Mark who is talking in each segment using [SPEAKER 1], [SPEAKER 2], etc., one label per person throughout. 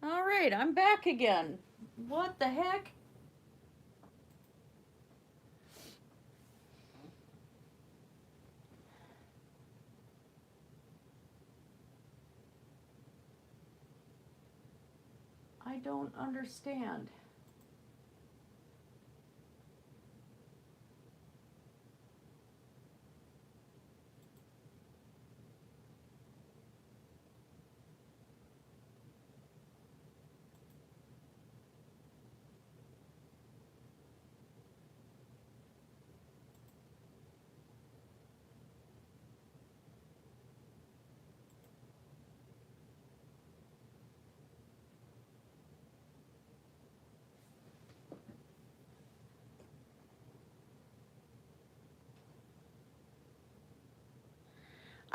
[SPEAKER 1] All right, I'm back again. What the heck? I don't understand.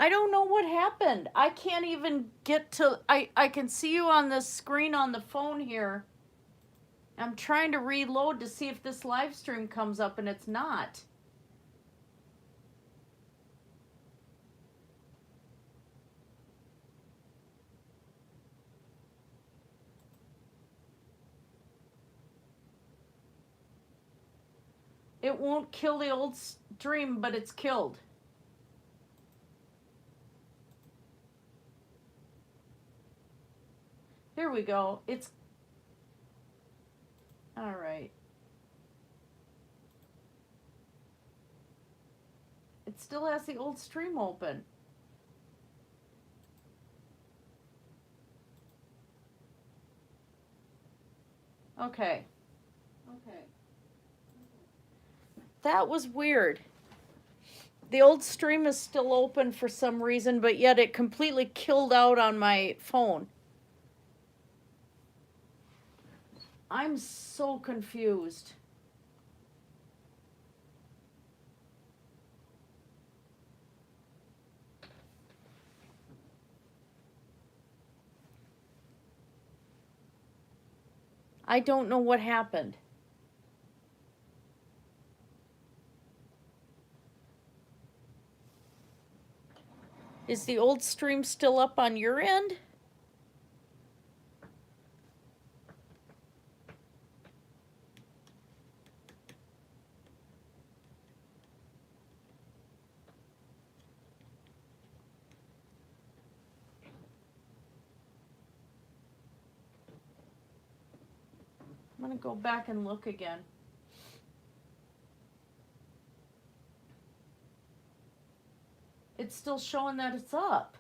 [SPEAKER 1] I don't know what happened. I can't even get to I can see you on the screen on the phone here. I'm trying to reload to see if this live stream comes up and it's not. It won't kill the old stream, but it's killed. Here we go. It's all right. It still has the old stream open. Okay. Okay. That was weird. The old stream is still open for some reason, but yet it completely killed out on my phone. I'm so confused. I don't know what happened. Is the old stream still up on your end? I'm going to go back and look again. It's still showing that it's up.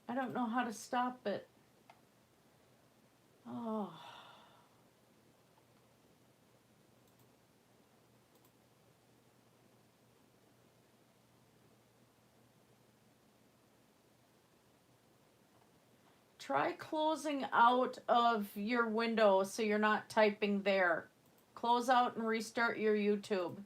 [SPEAKER 1] I don't know how to stop it. Oh. Try closing out of your window so you're not typing there. Close out and restart your YouTube.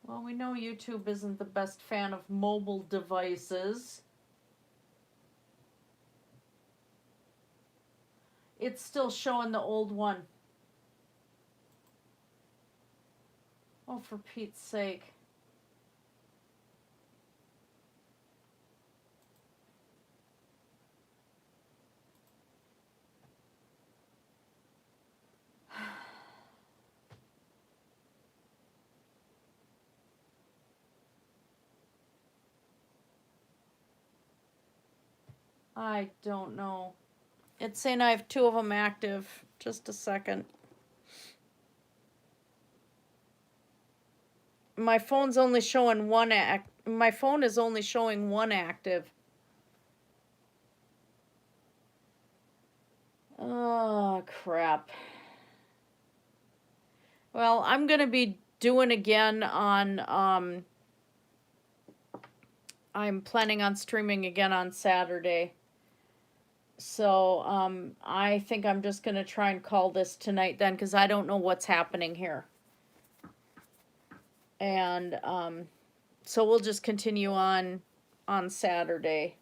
[SPEAKER 1] Well, we know YouTube isn't the best fan of mobile devices. It's still showing the old one. Oh, for Pete's sake. I don't know. It's saying I have two of them active. Just a second. My phone's only showing one my phone is only showing one active. Oh, crap. Well, I'm going to be doing again on I'm planning on streaming again on Saturday. So I think I'm just going to try and call this tonight then, because I don't know what's happening here. And so we'll just continue on Saturday.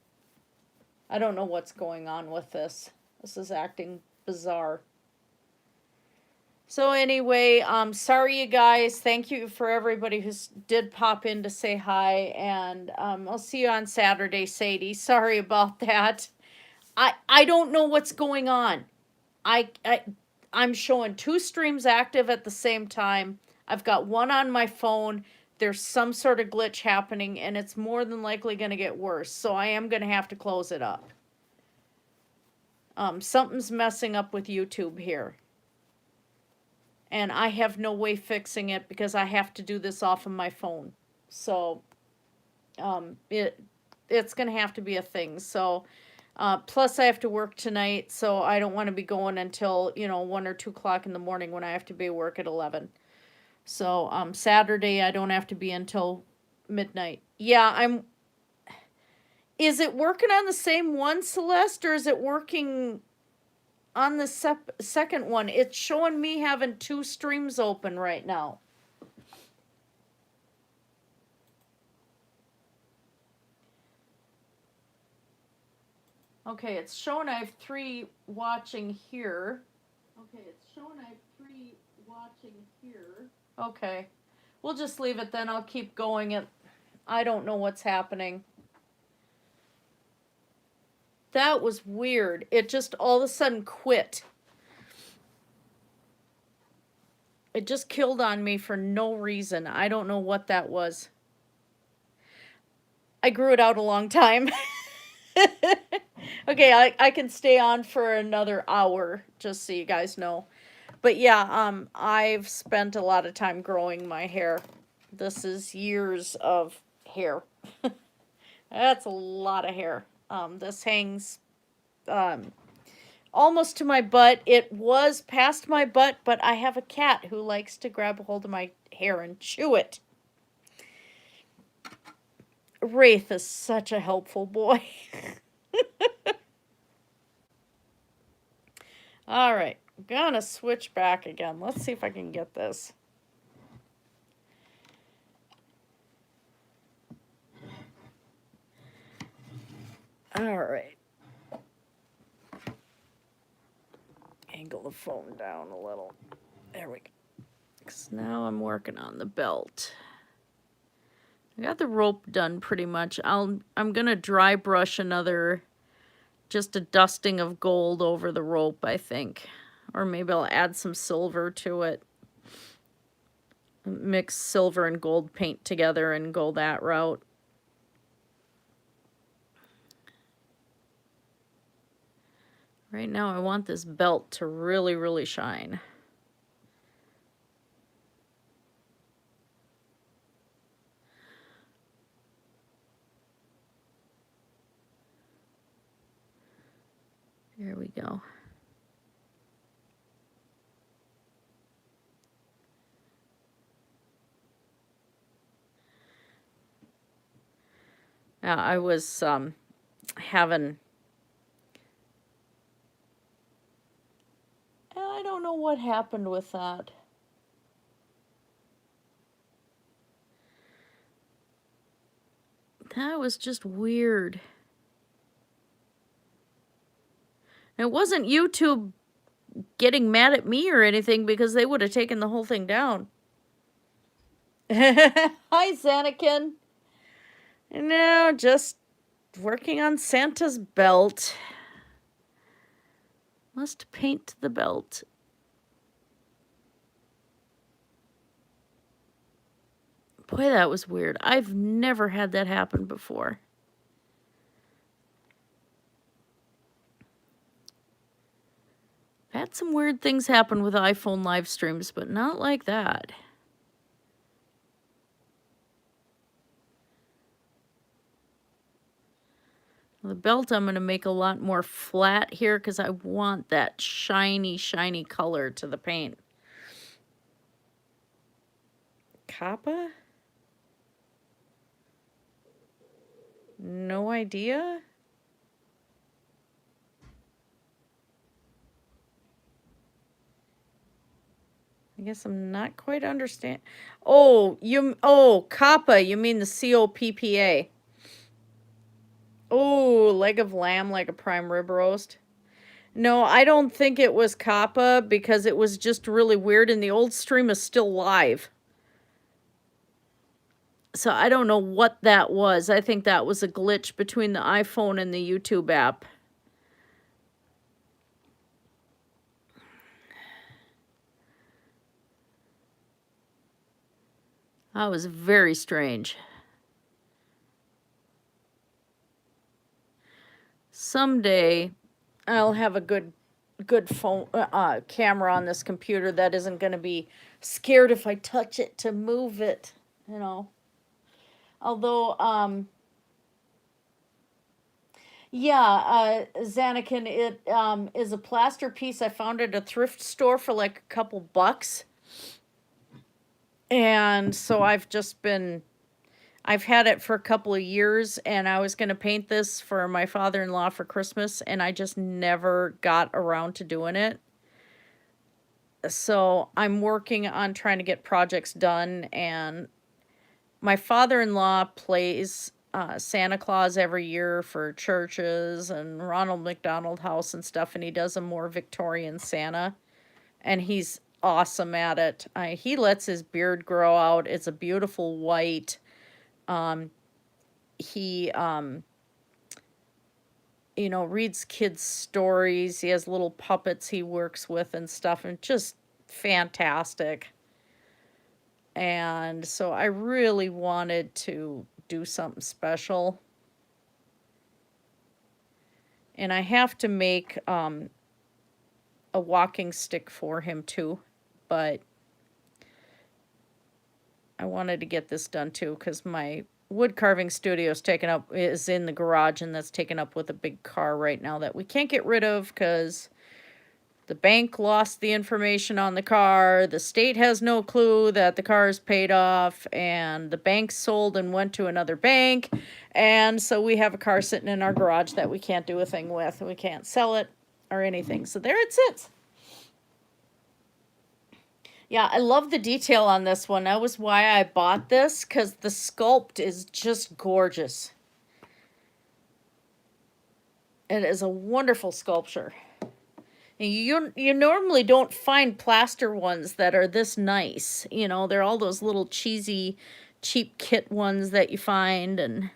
[SPEAKER 1] I don't know what's going on with this. This is acting bizarre. So anyway, sorry you guys. Thank you for everybody who did pop in to say hi, and I'll see you on Saturday, Sadie. Sorry about that. I don't know what's going on. I'm showing 2 streams active at the same time. I've got one on my phone. There's some sort of glitch happening, and it's more than likely going to get worse. So I am going to have to close it up. Something's messing up with YouTube here. And I have no way fixing it because I have to do this off of my phone. So it's going to have to be a thing. So plus I have to work tonight, so I don't want to be going until, 1 or 2 o'clock in the morning when I have to be at work at 11. So Saturday I don't have to be until midnight. Yeah, is it working on the same one, Celeste, or is it working on the second one? It's showing me having 2 streams open right now. Okay, it's showing I have 3 watching here. Okay. We'll just leave it then. I'll keep going. I don't know what's happening. That was weird. It just all of a sudden quit. It just killed on me for no reason. I don't know what that was. I grew it out a long time. Okay, I can stay on for another hour, just so you guys know. But yeah, I've spent a lot of time growing my hair. This is years of hair. That's a lot of hair. This hangs almost to my butt. It was past my butt, but I have a cat who likes to grab a hold of my hair and chew it. Wraith is such a helpful boy. All right, I'm gonna switch back again. Let's see if I can get this. All right. Angle the phone down a little. There we go. Because now I'm working on the belt. I got the rope done pretty much. I'm gonna dry brush just a dusting of gold over the rope, I think. Or maybe I'll add some silver to it. Mix silver and gold paint together and go that route. Right now I want this belt to really, really shine. There we go. I was having... I don't know what happened with that. That was just weird. It wasn't YouTube getting mad at me or anything, because they would have taken the whole thing down. Hi, Xanakin. No, just working on Santa's belt. Must paint the belt. Boy, that was weird. I've never had that happen before. Had some weird things happen with iPhone live streams, but not like that. The belt I'm going to make a lot more flat here because I want that shiny, shiny color to the paint. Kappa? No idea. guess I'm not quite understand. Oh, Kappa, you mean the COPPA. Oh, leg of lamb like a prime rib roast. No, I don't think it was Kappa because it was just really weird and the old stream is still live. So I don't know what that was. I think that was a glitch between the iPhone and the YouTube app. That was very strange. Someday I'll have a good phone camera on this computer that isn't going to be scared if I touch it to move it, you know. Although yeah, Zanakin, it is a plaster piece I found at a thrift store for like a couple bucks. And so I've had it for a couple of years, and I was going to paint this for my father-in-law for Christmas, and I just never got around to doing it. So I'm working on trying to get projects done, and my father-in-law plays Santa Claus every year for churches and Ronald McDonald House and stuff, and he does a more Victorian Santa, and he's awesome at it. He lets his beard grow out. It's a beautiful white. He reads kids stories. He has little puppets he works with and stuff, and just fantastic. And so I really wanted to do something special. And I have to make a walking stick for him too, but I wanted to get this done too because my wood carving studio is in the garage, and that's taken up with a big car right now that we can't get rid of because the bank lost the information on the car. The state has no clue that the car is paid off, and the bank sold and went to another bank. And so we have a car sitting in our garage that we can't do a thing with. We can't sell it or anything. So there it sits. Yeah, I love the detail on this one. That was why I bought this, because the sculpt is just gorgeous. It is a wonderful sculpture. And you normally don't find plaster ones that are this nice. They're all those little cheesy, cheap kit ones that you find. And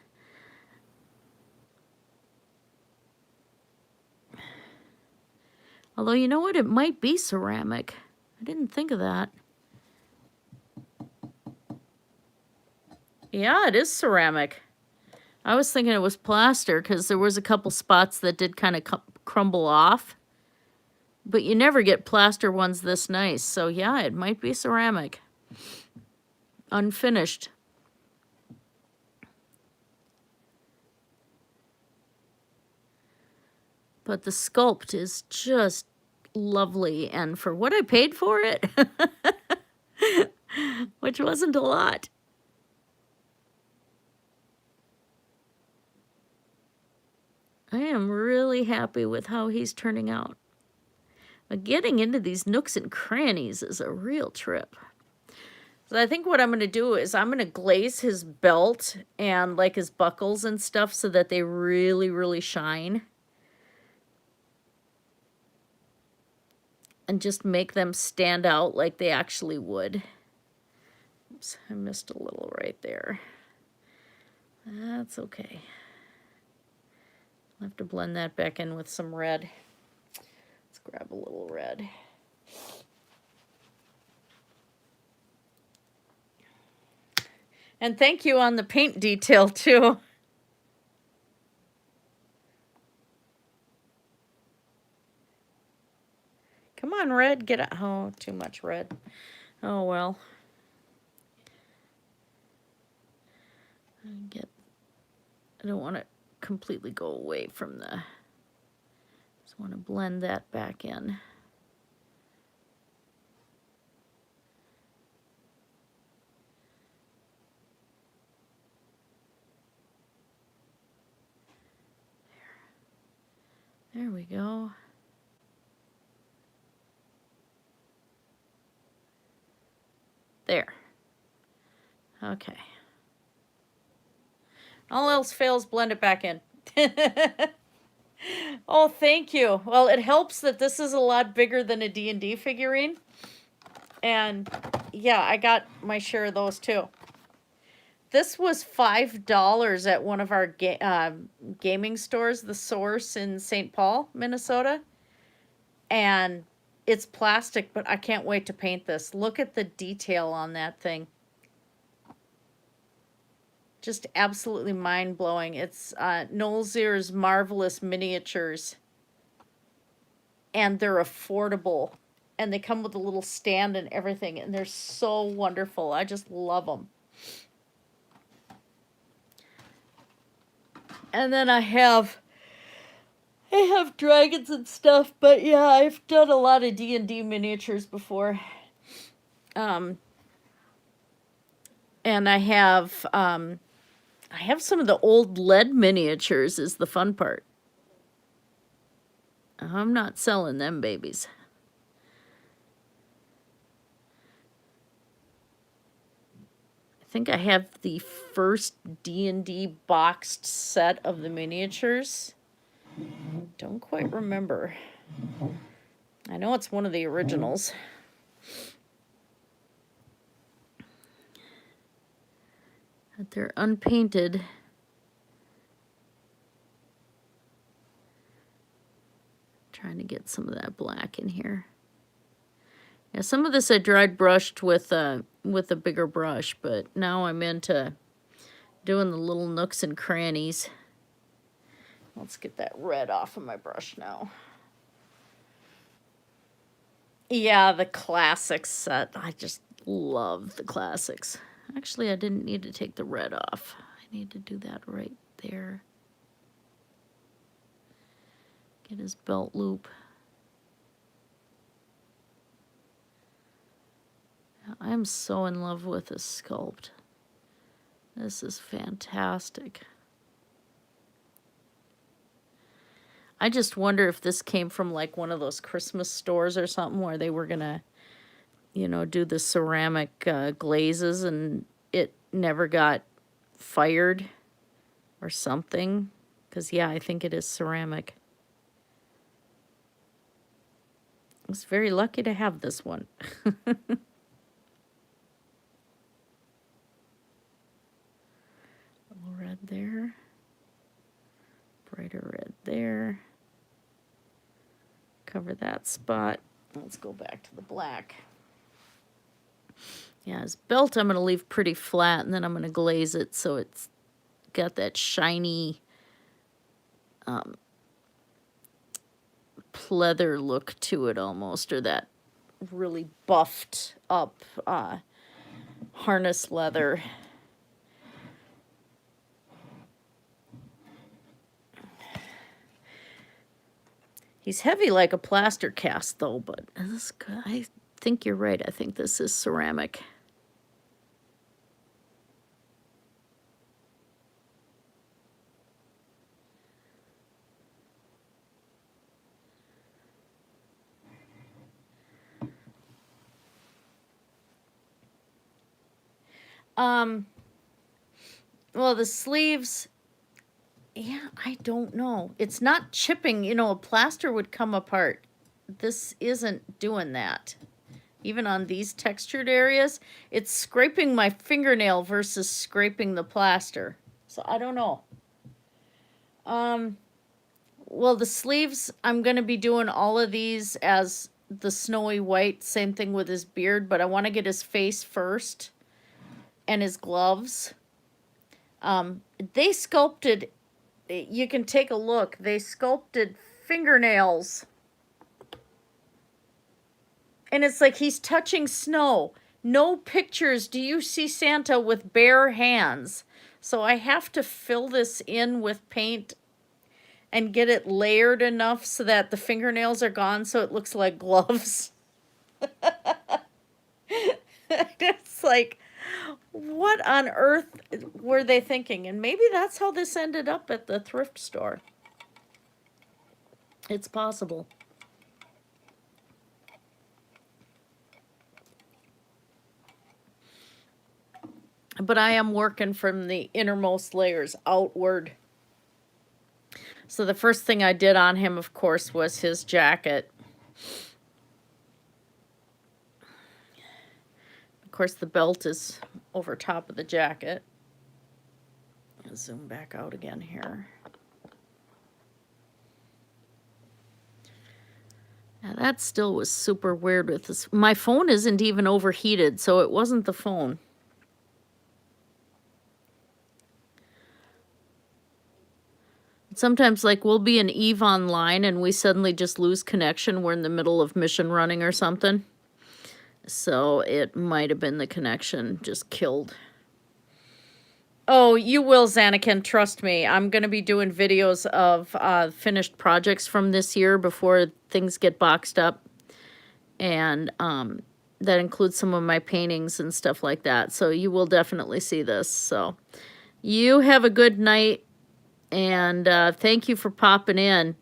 [SPEAKER 1] although, you know what? It might be ceramic. I didn't think of that. Yeah, it is ceramic. I was thinking it was plaster because there was a couple spots that did kind of crumble off. But you never get plaster ones this nice. So yeah, it might be ceramic. Unfinished. But the sculpt is just lovely. And for what I paid for it, which wasn't a lot. I am really happy with how he's turning out. But getting into these nooks and crannies is a real trip. So I think what I'm going to do is I'm going to glaze his belt and like his buckles and stuff so that they really, really shine. And just make them stand out like they actually would. Oops, I missed a little right there. That's okay. I'll have to blend that back in with some red. Let's grab a little red. And thank you on the paint detail too. Come on, red, get it. Oh, too much red. Oh, well. I don't want to completely go away from the, just want to blend that back in. There we go. There. Okay. All else fails, blend it back in. Oh, thank you. Well, it helps that this is a lot bigger than a D&D figurine. And yeah, I got my share of those too. This was $5 at one of our gaming stores, The Source in St. Paul, Minnesota. And it's plastic, but I can't wait to paint this. Look at the detail on that thing. Just absolutely mind-blowing. It's Nolzier's Marvelous Miniatures. And they're affordable. And they come with a little stand and everything. And they're so wonderful. I just love them. And then I have dragons and stuff, but yeah, I've done a lot of D&D miniatures before. And I have some of the old lead miniatures is the fun part. I'm not selling them babies. I think I have the first D&D boxed set of the miniatures. Don't quite remember. I know it's one of the originals. But they're unpainted. Trying to get some of that black in here. Yeah, some of this I dried brushed with a bigger brush, but now I'm into doing the little nooks and crannies. Let's get that red off of my brush now. Yeah, the classics set. I just love the classics. Actually, I didn't need to take the red off. I need to do that right there. Get his belt loop. I'm so in love with this sculpt. This is fantastic. I just wonder if this came from like one of those Christmas stores or something where they were gonna, you know, do the ceramic glazes and it never got fired or something. Because, yeah, I think it is ceramic. I was very lucky to have this one. Red there. Brighter red there. Cover that spot. Let's go back to the black. Yeah, his belt I'm going to leave pretty flat, and then I'm going to glaze it so it's got that shiny pleather look to it almost, or that really buffed up harness leather. He's heavy like a plaster cast, though, but this, I think you're right. I think this is ceramic. Well, the sleeves, yeah, I don't know. It's not chipping. You know, a plaster would come apart. This isn't doing that. Even on these textured areas, it's scraping my fingernail versus scraping the plaster. So I don't know. Well, the sleeves, I'm going to be doing all of these as the snowy white. Same thing with his beard, but I want to get his face first and his gloves. They sculpted, you can take a look, they sculpted fingernails. And it's like he's touching snow. No pictures do you see Santa with bare hands. So I have to fill this in with paint and get it layered enough so that the fingernails are gone so it looks like gloves. It's like, what on earth were they thinking? And maybe that's how this ended up at the thrift store. It's possible. but I am working from the innermost layers outward. So the first thing I did on him, of course, was his jacket. Of course, the belt is over top of the jacket. I'll zoom back out again here. Now that still was super weird with this. My phone isn't even overheated, so it wasn't the phone. Sometimes, like, we'll be in EVE online and we suddenly just lose connection. We're in the middle of mission running or something. So it might have been the connection just killed. Oh, you will, Zanakin. Trust me. I'm going to be doing videos of finished projects from this year before things get boxed up. And that includes some of my paintings and stuff like that. So you will definitely see this. So you have a good night. And thank you for popping in.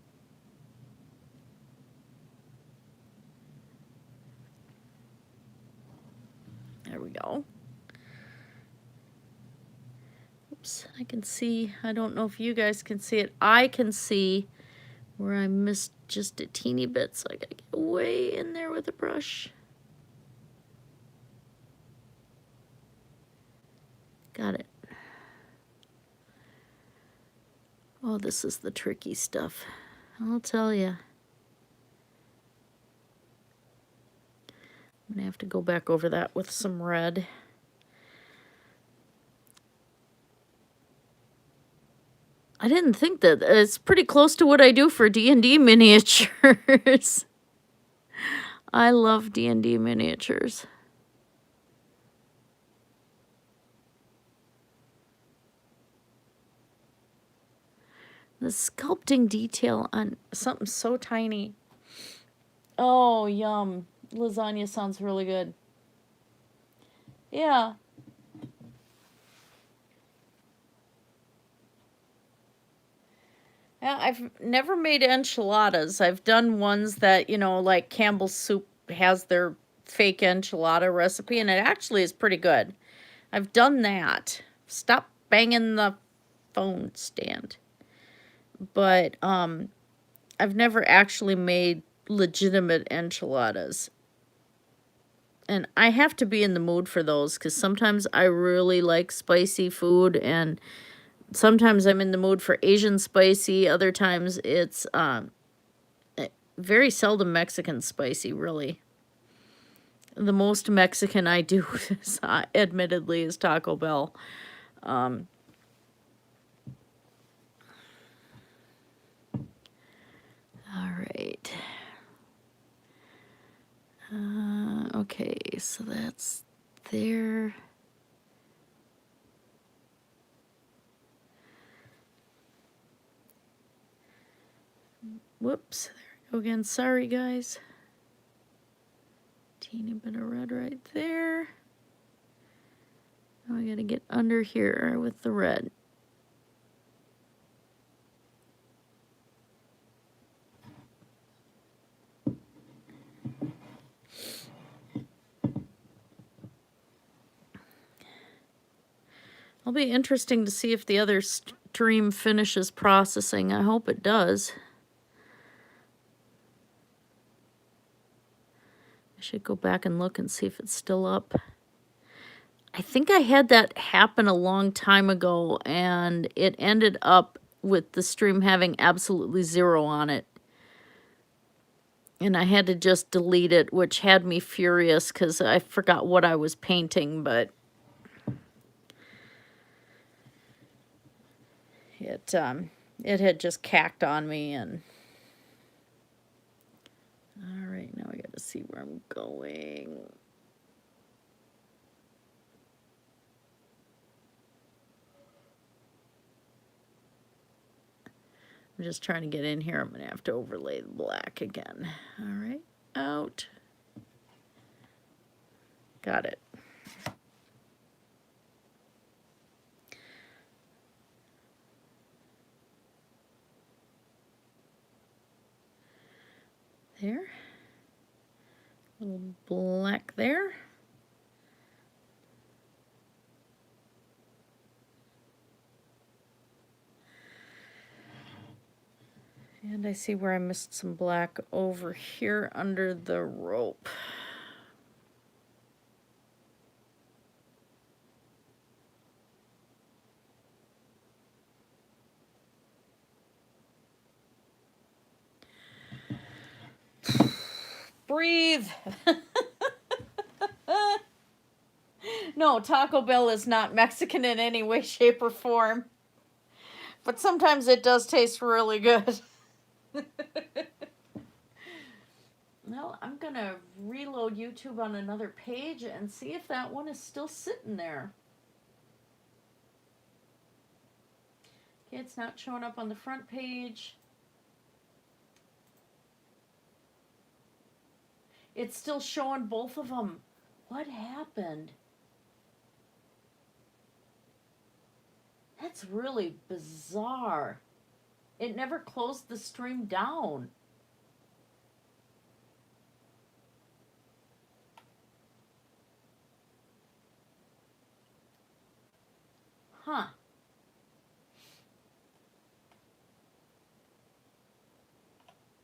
[SPEAKER 1] There we go. Oops, I can see. I don't know if you guys can see it. I can see where I missed just a teeny bit, so I gotta get way in there with a brush. Got it. Oh, this is the tricky stuff. I'll tell you. I'm gonna have to go back over that with some red. I didn't think that. It's pretty close to what I do for D&D miniatures. I love D&D miniatures. The sculpting detail on something so tiny. Oh, yum. Lasagna sounds really good. Yeah. Yeah, I've never made enchiladas. I've done ones that, you know, like Campbell's Soup has their fake enchilada recipe, and it actually is pretty good. I've done that. Stop banging the phone stand. But I've never actually made legitimate enchiladas. And I have to be in the mood for those because sometimes I really like spicy food, and sometimes I'm in the mood for Asian spicy. Other times it's very seldom Mexican spicy, really. The most Mexican I do is, admittedly, is Taco Bell. All right. Okay, so that's there. Whoops, there we go again. Sorry, guys. Teeny bit of red right there. Now I gotta get under here with the red. It'll be interesting to see if the other stream finishes processing. I hope it does. I should go back and look and see if it's still up. I think I had that happen a long time ago, and it ended up with the stream having absolutely 0 on it. And I had to just delete it, which had me furious because I forgot what I was painting, but it had just cacked on me. And all right, now I got to see where I'm going. I'm just trying to get in here. I'm going to have to overlay the black again. All right, out. Got it. There. A little black there. And I see where I missed some black over here under the rope. Breathe. No, Taco Bell is not Mexican in any way, shape, or form. But sometimes it does taste really good. Well, I'm going to reload YouTube on another page and see if that one is still sitting there. Okay, it's not showing up on the front page. It's still showing both of them. What happened? That's really bizarre. It never closed the stream down. Huh.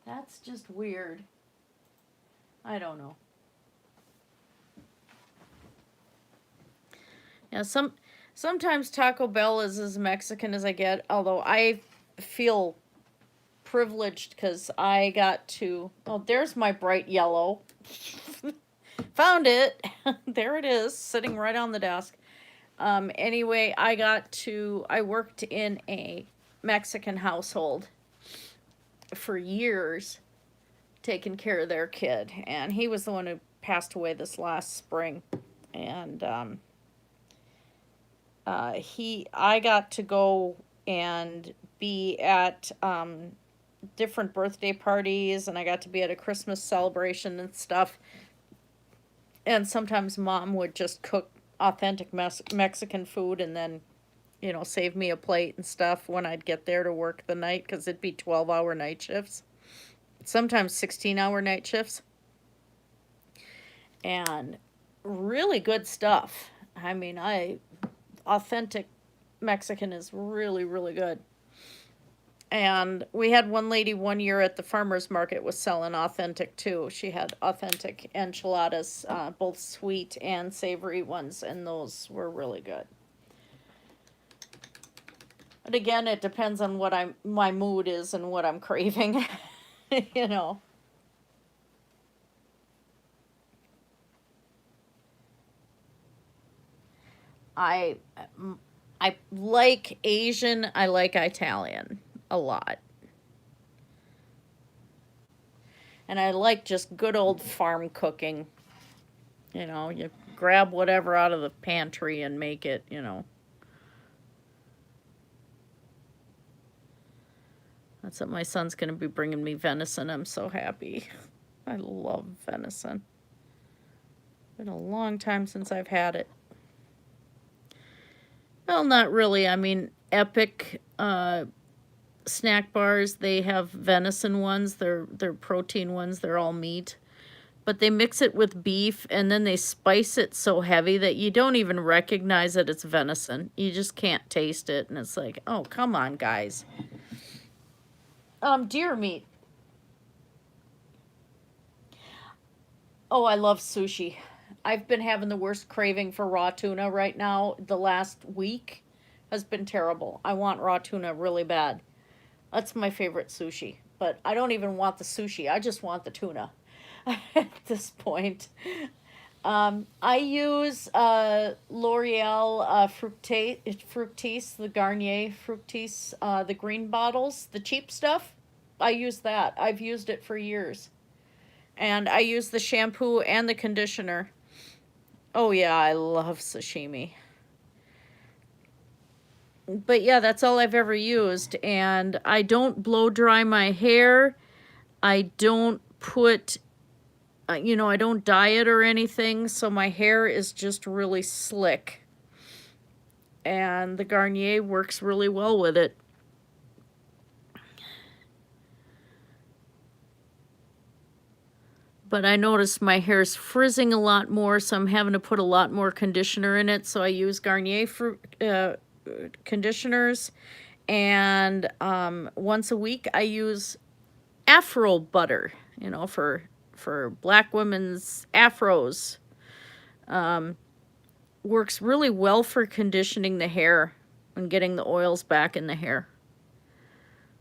[SPEAKER 1] That's just weird. I don't know. Yeah, sometimes Taco Bell is as Mexican as I get, although I feel privileged because I got to... Oh, there's my bright yellow. Found it. There it is, sitting right on the desk. Anyway, I worked in a Mexican household for years, taking care of their kid, and he was the one who passed away this last spring. And I got to go and be at different birthday parties, and I got to be at a Christmas celebration and stuff. And sometimes Mom would just cook authentic Mexican food and then, you know, save me a plate and stuff when I'd get there to work the night, because it'd be 12-hour night shifts, sometimes 16-hour night shifts, and really good stuff. I mean, authentic Mexican is really, really good. And we had one lady one year at the farmer's market was selling authentic too. She had authentic enchiladas, both sweet and savory ones, and those were really good. But again, it depends on what my mood is and what I'm craving, you know. I like Asian, I like Italian a lot. And I like just good old farm cooking. You know, you grab whatever out of the pantry and make it, you know. That's what my son's going to be bringing me venison. I'm so happy. I love venison. Been a long time since I've had it. Well, not really. I mean, Epic snack bars, they have venison ones. They're protein ones. They're all meat. But they mix it with beef, and then they spice it so heavy that you don't even recognize that it's venison. You just can't taste it, and it's like, oh, come on, guys. Deer meat. Oh, I love sushi. I've been having the worst craving for raw tuna right now. The last week has been terrible. I want raw tuna really bad. That's my favorite sushi. But I don't even want the sushi. I just want the tuna at this point. I use L'Oreal Fructis, the Garnier Fructis, the green bottles, the cheap stuff. I use that. I've used it for years. And I use the shampoo and the conditioner. Oh yeah, I love sashimi. But yeah, that's all I've ever used. And I don't blow dry my hair. I don't put, you know, I don't dye it or anything. So my hair is just really slick. And the Garnier works really well with it. But I noticed my hair's frizzing a lot more, so I'm having to put a lot more conditioner in it. So I use Garnier conditioners, and once a week I use afro butter, you know, for black women's afros. Um, Works really well for conditioning the hair and getting the oils back in the hair.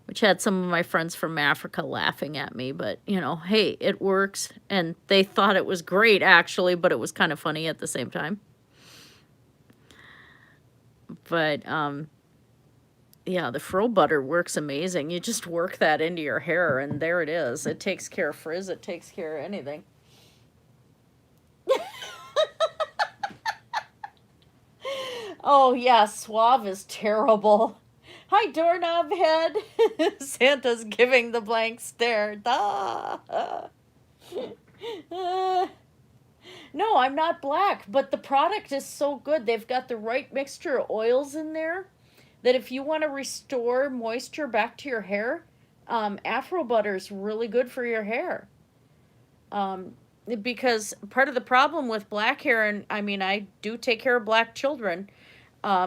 [SPEAKER 1] Which had some of my friends from Africa laughing at me, but you know, hey, it works. And they thought it was great actually, but it was kind of funny at the same time. But yeah, the fro butter works amazing. You just work that into your hair and there it is. It takes care of frizz, it takes care of anything. Oh yeah, suave is terrible. Hi, doorknob head. Santa's giving the blank stare. Da. No, I'm not black, but the product is so good. They've got the right mixture of oils in there that if you want to restore moisture back to your hair, Afro Butter is really good for your hair. Um, because part of the problem with black hair, and I mean, I do take care of black children,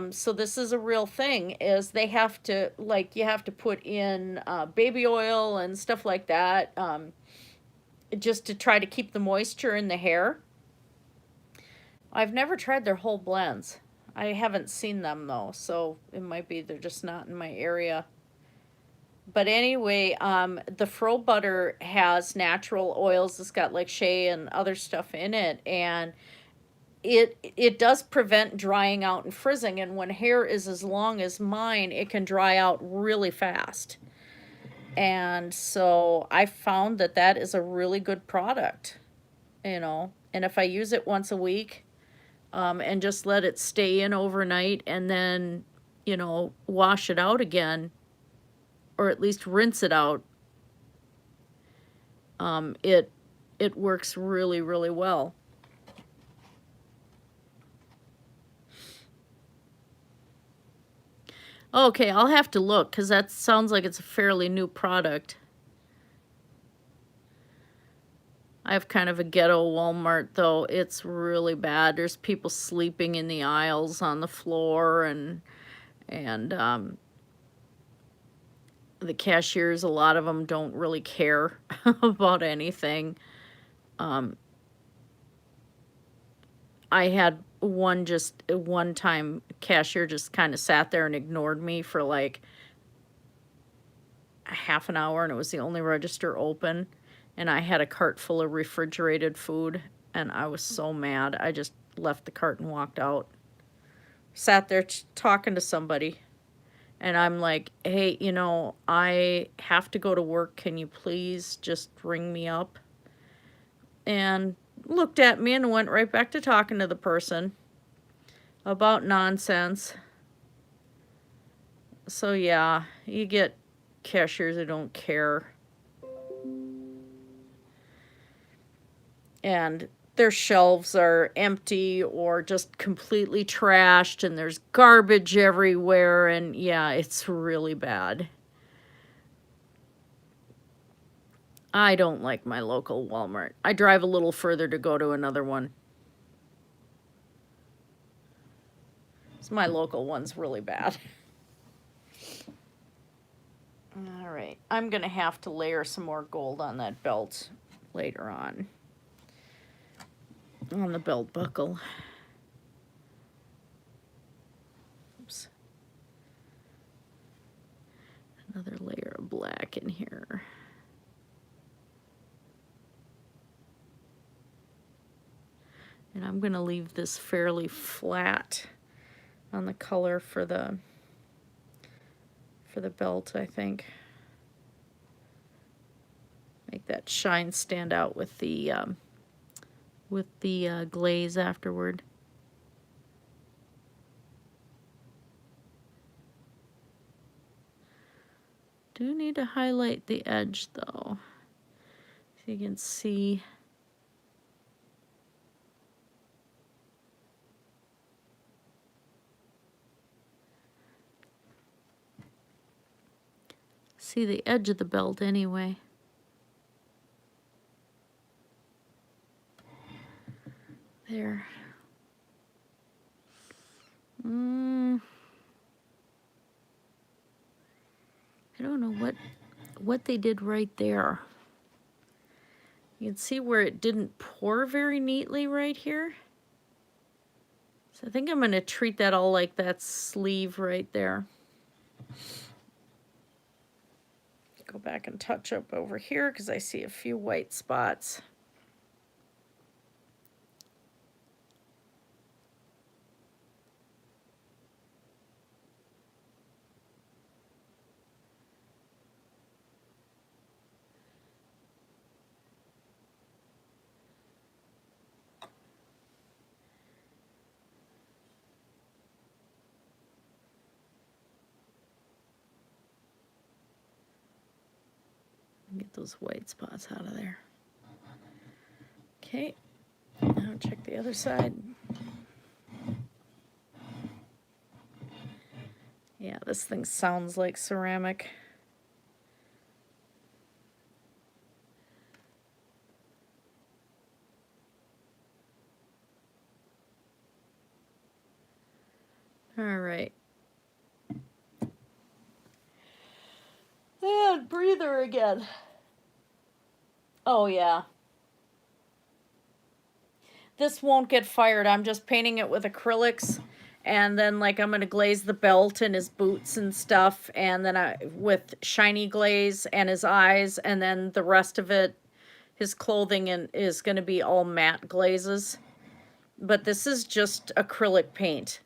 [SPEAKER 1] so this is a real thing, is they have to, like, you have to put in baby oil and stuff like that, just to try to keep the moisture in the hair. I've never tried their whole blends. I haven't seen them though, so it might be they're just not in my area. But anyway, the fro butter has natural oils. It's got like shea and other stuff in it, and it does prevent drying out and frizzing. And when hair is as long as mine, it can dry out really fast. And so I found that that is a really good product, you know. And if I use it once a week, and just let it stay in overnight and then, you know, wash it out again, or at least rinse it out, it works really, really well. Okay, I'll have to look because that sounds like it's a fairly new product. I have kind of a ghetto Walmart though. It's really bad. There's people sleeping in the aisles on the floor, and the cashiers, a lot of them don't really care about anything. I had one time cashier just kind of sat there and ignored me for like a half an hour, and it was the only register open, and I had a cart full of refrigerated food, and I was so mad. I just left the cart and walked out. Sat there talking to somebody, and I'm like, hey, you know, I have to go to work. Can you please just ring me up? And looked at me and went right back to talking to the person about nonsense. So yeah, you get cashiers who don't care. And their shelves are empty or just completely trashed, and there's garbage everywhere, and yeah, it's really bad. I don't like my local Walmart. I drive a little further to go to another one. So my local one's really bad. All right, I'm gonna have to layer some more gold on that belt later on the belt buckle. Oops. Another layer of black in here. And I'm gonna leave this fairly flat on the color for the belt, I think. Make that shine stand out with the glaze afterward. Do need to highlight the edge though, so you can see. See the edge of the belt anyway. There. I don't know what they did right there. You can see where it didn't pour very neatly right here. So I think I'm going to treat that all like that sleeve right there. Go back and touch up over here because I see a few white spots. Get those white spots out of there. Okay, now check the other side. Yeah, this thing sounds like ceramic. All right. And breather again. Oh, yeah. This won't get fired. I'm just painting it with acrylics. And then, like, I'm going to glaze the belt and his boots and stuff. And then with shiny glaze and his eyes. And then the rest of it, his clothing is going to be all matte glazes. But this is just acrylic paint.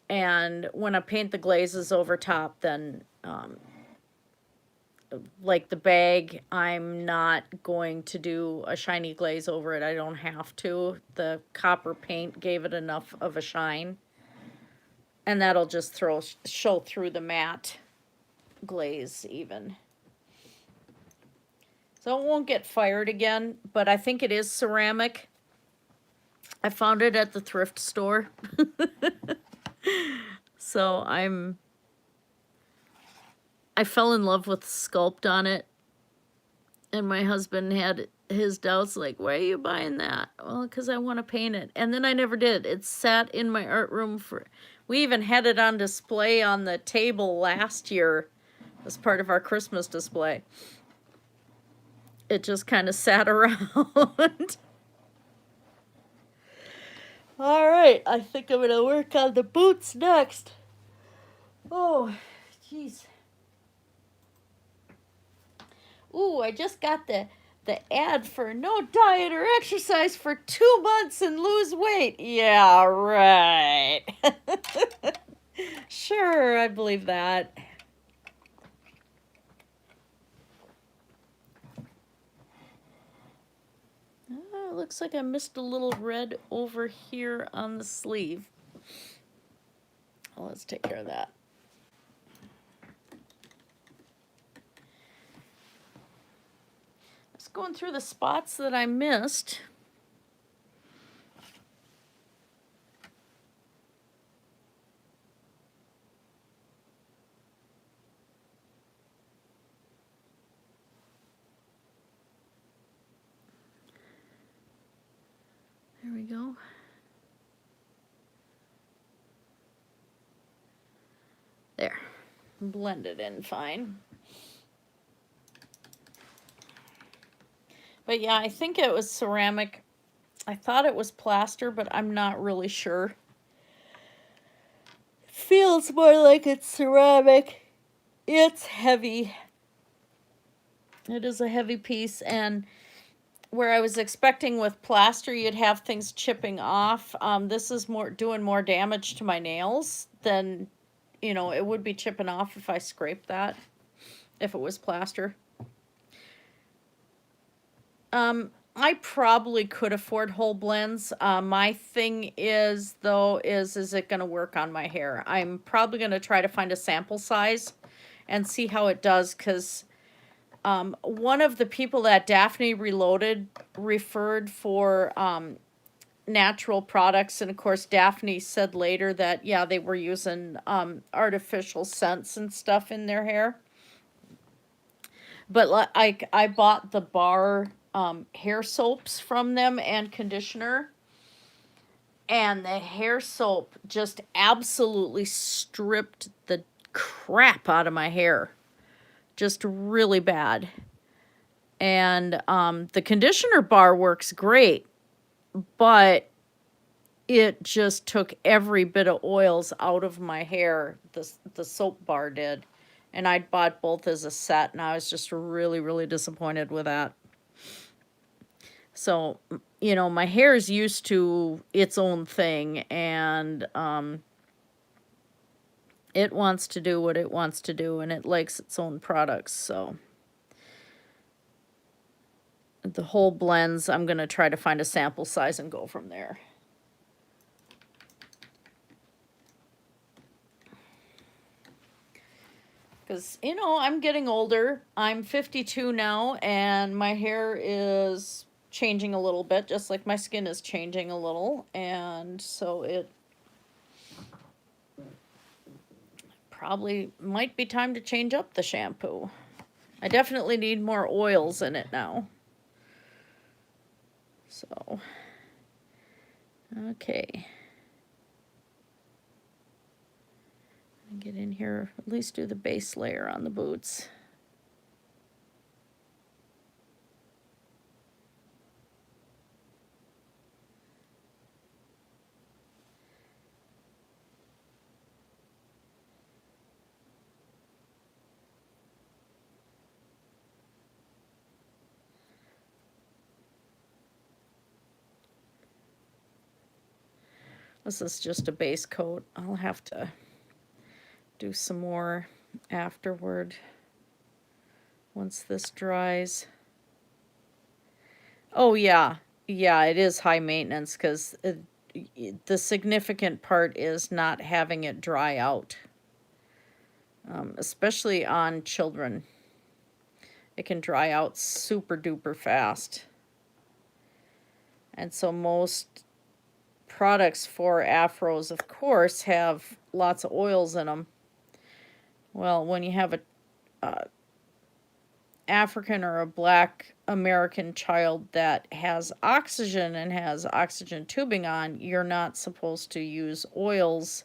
[SPEAKER 1] And when I paint the glazes over top, then... like the bag, I'm not going to do a shiny glaze over it. I don't have to. The copper paint gave it enough of a shine. And that'll just show through the matte glaze even. So it won't get fired again, but I think it is ceramic. I found it at the thrift store. So I fell in love with the sculpt on it, and my husband had his doubts, like, why are you buying that? Well, because I want to paint it. And then I never did. It sat in my art room we even had it on display on the table last year as part of our Christmas display. It just kind of sat around. All right, I think I'm going to work on the boots next. Oh, jeez. Ooh, I just got the ad for no diet or exercise for 2 months and lose weight. Yeah, right. Sure, I believe that. It looks like I missed a little red over here on the sleeve. Well, let's take care of that. Going through the spots that I missed. There we go. There. Blend it in fine. But yeah, I think it was ceramic. I thought it was plaster, but I'm not really sure. It feels more like it's ceramic. It's heavy. It is a heavy piece, and where I was expecting with plaster you'd have things chipping off, this is doing more damage to my nails than, it would be chipping off if I scraped that, if it was plaster. I probably could afford whole blends. My thing is, though, is it going to work on my hair? I'm probably going to try to find a sample size and see how it does, because one of the people that Daphne Reloaded referred for natural products, and of course Daphne said later that, yeah, they were using artificial scents and stuff in their hair. But I bought the bar hair soaps from them and conditioner, and the hair soap just absolutely stripped the crap out of my hair. just really bad. And the conditioner bar works great, but it just took every bit of oils out of my hair. The soap bar did. And I'd bought both as a set, and I was just really, really disappointed with that. So, you know, my hair is used to its own thing, and it wants to do what it wants to do, and it likes its own products. So the whole blends, I'm going to try to find a sample size and go from there. Because, you know, I'm getting older. I'm 52 now, and my hair is changing a little bit, just like my skin is changing a little. And so it probably might be time to change up the shampoo. I definitely need more oils in it now. So, okay. Get in here, at least do the base layer on the boots. This is just a base coat. I'll have to do some more afterward once this dries. Oh yeah, yeah, it is high maintenance because the significant part is not having it dry out, especially on children. It can dry out super duper fast. And so most products for afros, of course, have lots of oils in them. Well, when you have a African or a Black American child that has oxygen and has oxygen tubing on, you're not supposed to use oils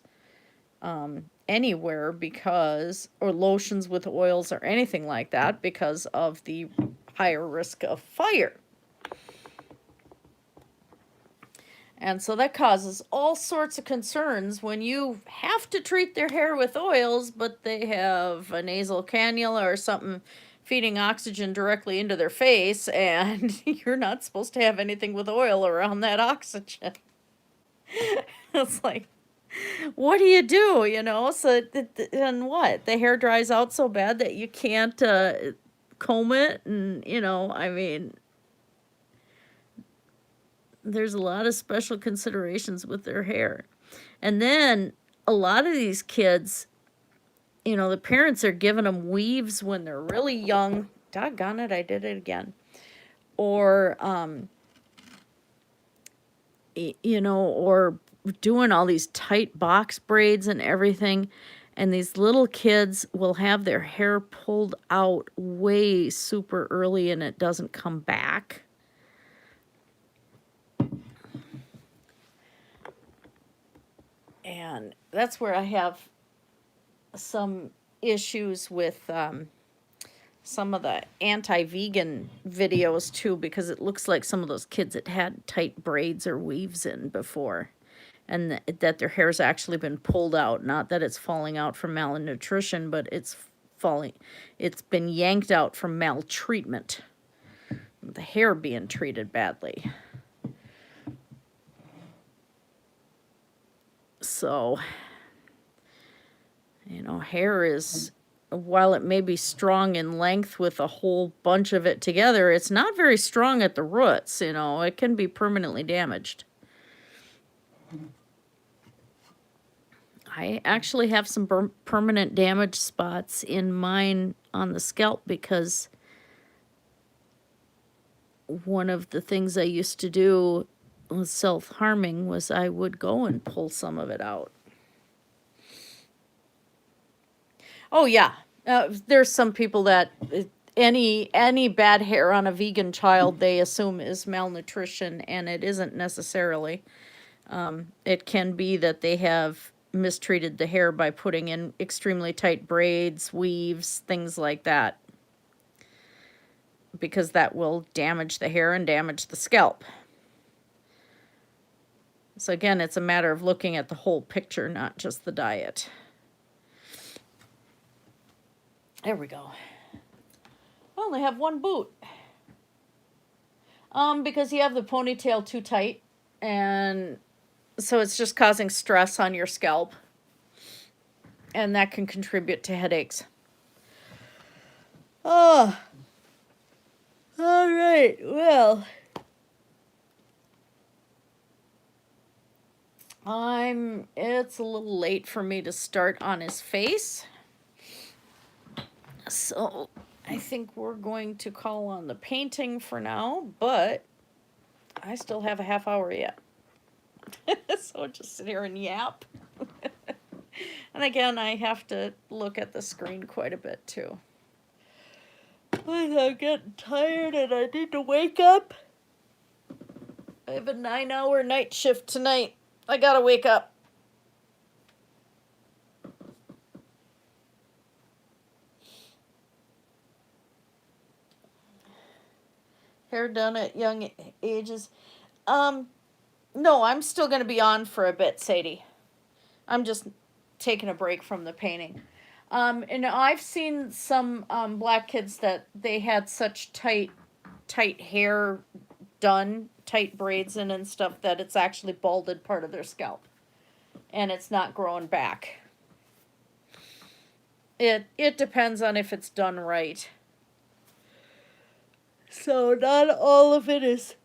[SPEAKER 1] anywhere because, or lotions with oils or anything like that, because of the higher risk of fire. And so that causes all sorts of concerns when you have to treat their hair with oils, but they have a nasal cannula or something feeding oxygen directly into their face, and you're not supposed to have anything with oil around that oxygen. It's like, what do you do, you know? So, and what? The hair dries out so bad that you can't comb it, and, you know, I mean, there's a lot of special considerations with their hair. And then a lot of these kids, you know, the parents are giving them weaves when they're really young. Doggone it, I did it again. Or, you know, or doing all these tight box braids and everything. And these little kids will have their hair pulled out way super early and it doesn't come back. And that's where I have some issues with some of the anti-vegan videos too, because it looks like some of those kids that had tight braids or weaves in before, and that their hair's actually been pulled out. Not that it's falling out from malnutrition, but it's been yanked out from maltreatment. The hair being treated badly. So, you know, hair is, while it may be strong in length with a whole bunch of it together, it's not very strong at the roots, you know. It can be permanently damaged. I actually have some permanent damage spots in mine on the scalp because one of the things I used to do with self-harming was I would go and pull some of it out. Oh yeah, there's some people that any bad hair on a vegan child they assume is malnutrition, and it isn't necessarily. It can be that they have mistreated the hair by putting in extremely tight braids, weaves, things like that. because that will damage the hair and damage the scalp. So again, it's a matter of looking at the whole picture, not just the diet. There we go. I only have one boot. Because you have the ponytail too tight, and so it's just causing stress on your scalp, and that can contribute to headaches. Oh, all right. Well, it's a little late for me to start on his face. So I think we're going to call on the painting for now, but I still have a half hour yet. So I'll just sit here and yap. And again, I have to look at the screen quite a bit too. I'm getting tired and I need to wake up. I have a 9-hour night shift tonight. I gotta wake up. Hair done at young ages. No, I'm still gonna be on for a bit, Sadie. I'm just taking a break from the painting. And I've seen some black kids that they had such tight hair done, tight braids in and stuff, that it's actually balded part of their scalp, and it's not growing back. It depends on if it's done right. So not all of it is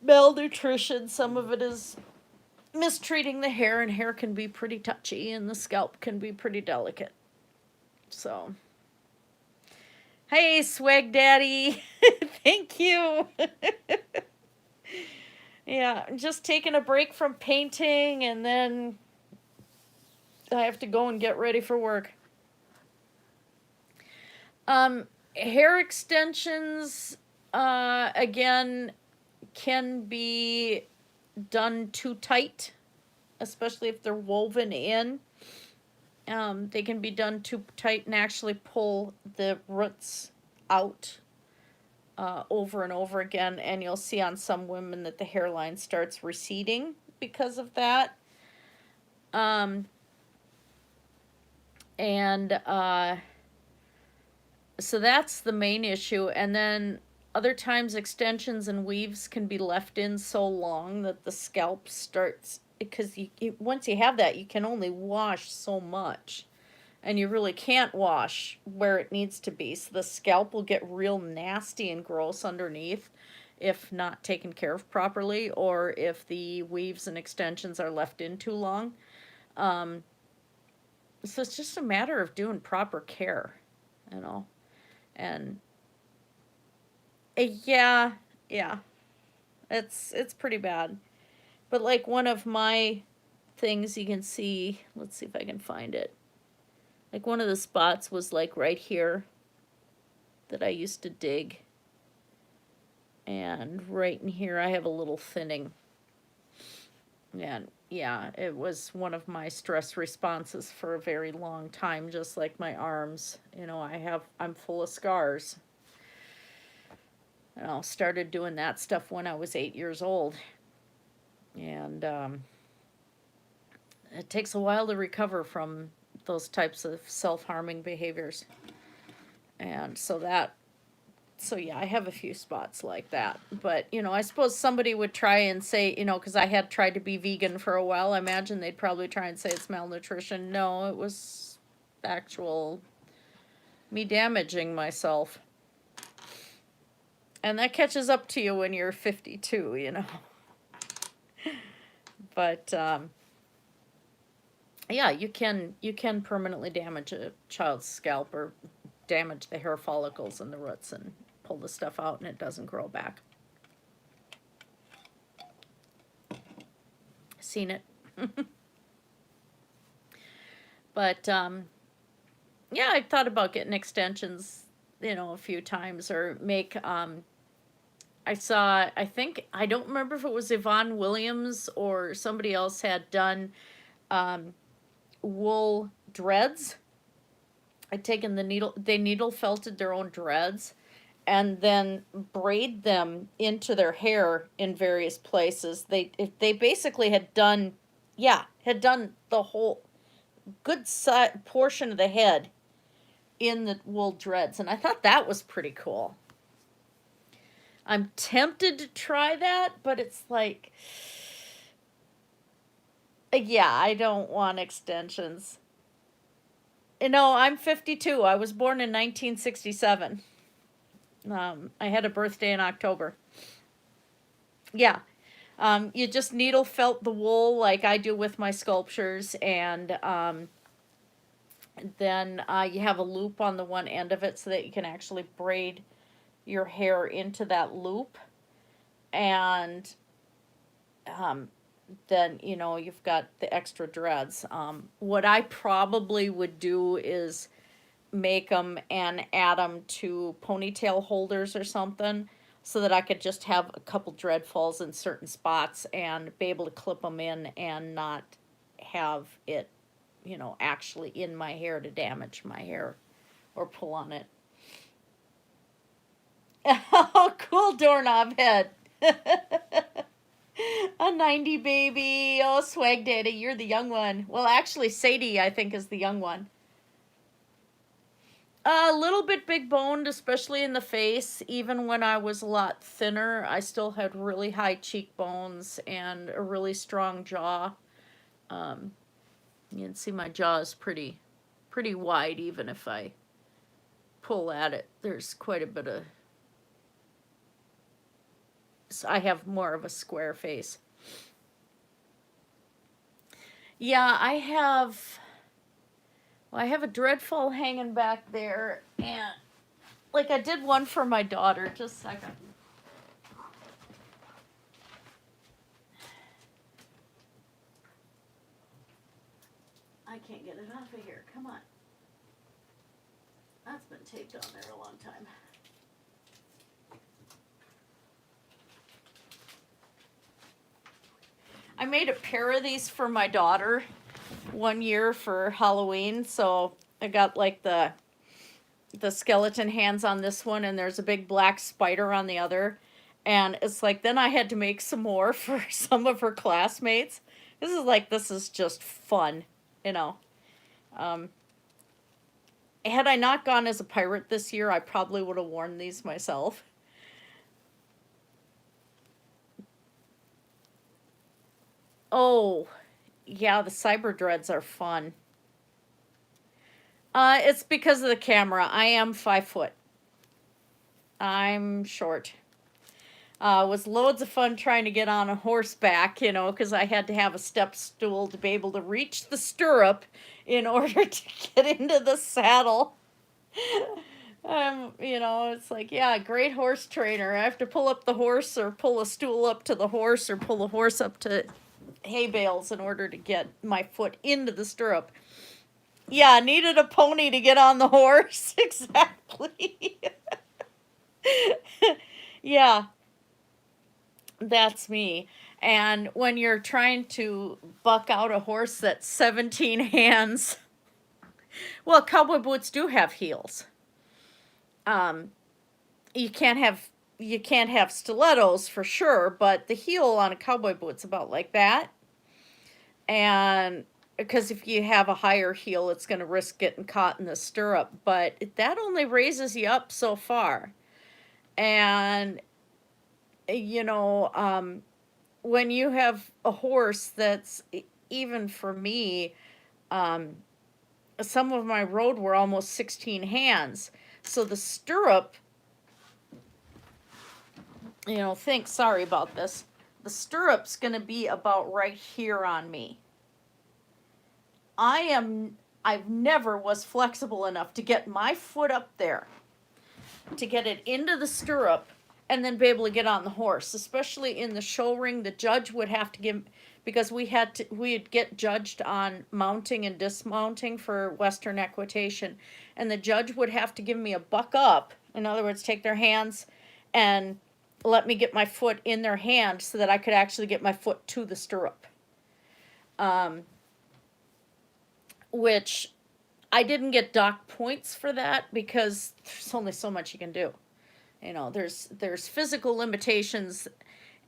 [SPEAKER 1] malnutrition. Some of it is mistreating the hair, and hair can be pretty touchy, and the scalp can be pretty delicate. So, hey, Swag Daddy, thank you. Yeah, I'm just taking a break from painting, and then I have to go and get ready for work. Hair extensions, again, can be done too tight, especially if they're woven in. They can be done too tight and actually pull the roots out over and over again, and you'll see on some women that the hairline starts receding because of that. So that's the main issue. And then other times extensions and weaves can be left in so long that the scalp starts, because once you have that, you can only wash so much, and you really can't wash where it needs to be. So the scalp will get real nasty and gross underneath if not taken care of properly, or if the weaves and extensions are left in too long. So it's just a matter of doing proper care, you know. And yeah, it's pretty bad. But like one of my things, you can see, let's see if I can find it. Like one of the spots was like right here that I used to dig. And right in here I have a little thinning. And yeah, it was one of my stress responses for a very long time, just like my arms. You know, I'm full of scars. And I started doing that stuff when I was 8 years old. And it takes a while to recover from those types of self-harming behaviors. And so yeah, I have a few spots like that. But, you know, I suppose somebody would try and say, you know, because I had tried to be vegan for a while, I imagine they'd probably try and say it's malnutrition. No, it was actual me damaging myself. And that catches up to you when you're 52, you know. But, yeah, you can permanently damage a child's scalp, or damage the hair follicles and the roots, and pull the stuff out, and it doesn't grow back. Seen it. But yeah, I thought about getting extensions, you know, a few times, or make I don't remember if it was Yvonne Williams or somebody else had done wool dreads. I'd taken they needle felted their own dreads, and then braid them into their hair in various places. They basically had done, yeah, had done the whole good side portion of the head in the wool dreads, and I thought that was pretty cool. I'm tempted to try that, but it's like, yeah, I don't want extensions. No, I'm 52. I was born in 1967. I had a birthday in October. Yeah. You just needle felt the wool like I do with my sculptures, and then you have a loop on the one end of it so that you can actually braid your hair into that loop. And then, you've got the extra dreads. What I probably would do is make them and add them to ponytail holders or something so that I could just have a couple dread falls in certain spots and be able to clip them in and not have it, actually in my hair to damage my hair or pull on it. Oh, cool doorknob head. A 90 baby. Oh, swag daddy, you're the young one. Well, actually, Sadie, I think, is the young one. A little bit big boned, especially in the face. Even when I was a lot thinner, I still had really high cheekbones and a really strong jaw. Um, you can see my jaw is pretty wide, even if I pull at it. There's quite a bit of. So I have more of a square face. Yeah, I have. Well, I have a dreadfall hanging back there, and like I did one for my daughter. Just a second. I can't get it off of here. Come on. That's been taped on there a long time. I made a pair of these for my daughter one year for Halloween, so I got like the skeleton hands on this one, and there's a big black spider on the other. And it's like, then I had to make some more for some of her classmates. This is just fun, you know. Um, Had I not gone as a pirate this year, I probably would have worn these myself. Oh, yeah, the cyber dreads are fun. It's because of the camera. I am 5 foot. I'm short. Was loads of fun trying to get on a horseback, because I had to have a step stool to be able to reach the stirrup in order to get into the saddle. It's like, yeah, great horse trainer. I have to pull up the horse or pull a stool up to the horse or pull a horse up to hay bales in order to get my foot into the stirrup. Yeah, needed a pony to get on the horse. Exactly. Yeah, that's me. And when you're trying to buck out a horse that's 17 hands, well, cowboy boots do have heels. Um, you can't have stilettos for sure, but the heel on a cowboy boot's about like that. And because if you have a higher heel, it's going to risk getting caught in the stirrup, but that only raises you up so far. And you know, when you have a horse that's, even for me, um, some of my road were almost 16 hands. So the stirrup, sorry about this. The stirrup's going to be about right here on me. I've never was flexible enough to get my foot up there, to get it into the stirrup, and then be able to get on the horse. Especially in the show ring, the judge would have to give, because we'd get judged on mounting and dismounting for Western equitation, and the judge would have to give me a buck up. In other words, take their hands and let me get my foot in their hand so that I could actually get my foot to the stirrup. Which I didn't get dock points for that because there's only so much you can do. You know, there's physical limitations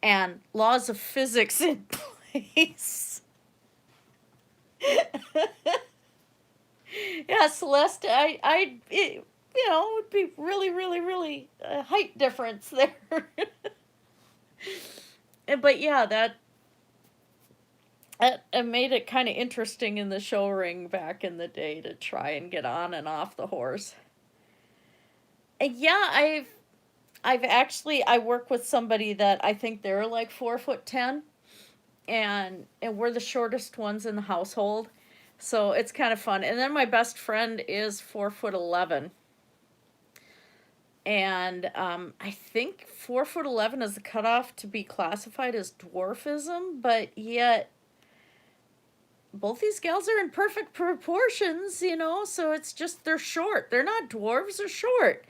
[SPEAKER 1] and laws of physics in place. Yeah, Celeste, you know, it would be really, really, really a height difference there. But yeah, that it made it kind of interesting in the show ring back in the day to try and get on and off the horse. And yeah, I've actually I work with somebody that I think they're like 4'10", and we're the shortest ones in the household, so it's kind of fun. And then my best friend is 4'11", and I think 4'11" is the cutoff to be classified as dwarfism, but yet both these gals are in perfect proportions, you know, so it's just they're short. They're not dwarves, they're short.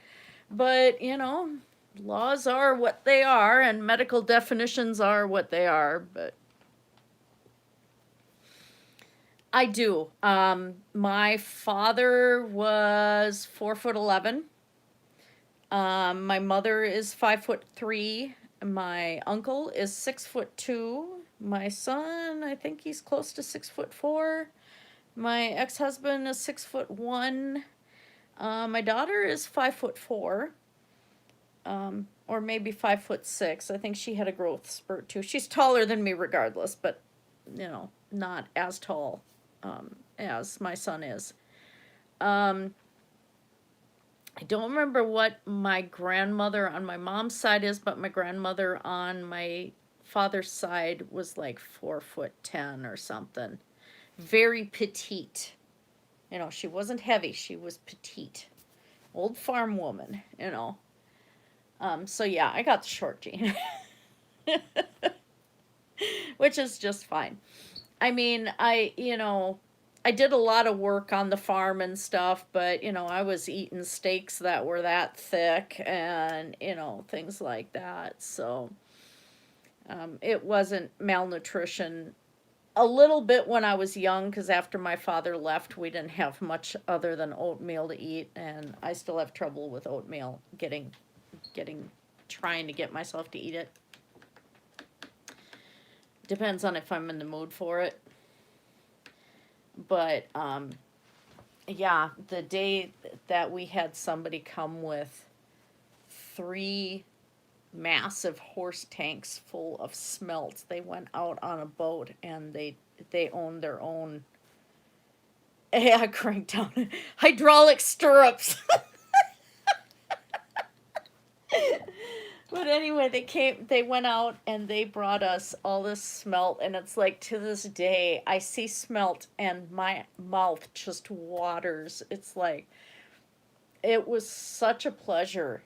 [SPEAKER 1] But, you know, laws are what they are and medical definitions are what they are, but I do. My father was 4'11". My mother is 5'3". My uncle is 6'2". My son, I think he's close to 6'4". My ex-husband is 6'1". My daughter is 5'4", or maybe 5'6". I think she had a growth spurt too. She's taller than me regardless, but you know, not as tall as my son is. I don't remember what my grandmother on my mom's side is, but my grandmother on my father's side was like 4'10" or something. Very petite. You know, she wasn't heavy, she was petite. Old farm woman, you know. So yeah, I got the short gene. Which is just fine. I mean, I did a lot of work on the farm and stuff, but, you know, I was eating steaks that were that thick and, you know, things like that. So it wasn't malnutrition. A little bit when I was young, because after my father left, we didn't have much other than oatmeal to eat, and I still have trouble with oatmeal, trying to get myself to eat it. Depends on if I'm in the mood for it. But, yeah, the day that we had somebody come with 3 massive horse tanks full of smelts. They went out on a boat and they owned their own cranked down hydraulic stirrups. But anyway, they went out and they brought us all this smelt, and it's like to this day I see smelt and my mouth just waters. It's like it was such a pleasure.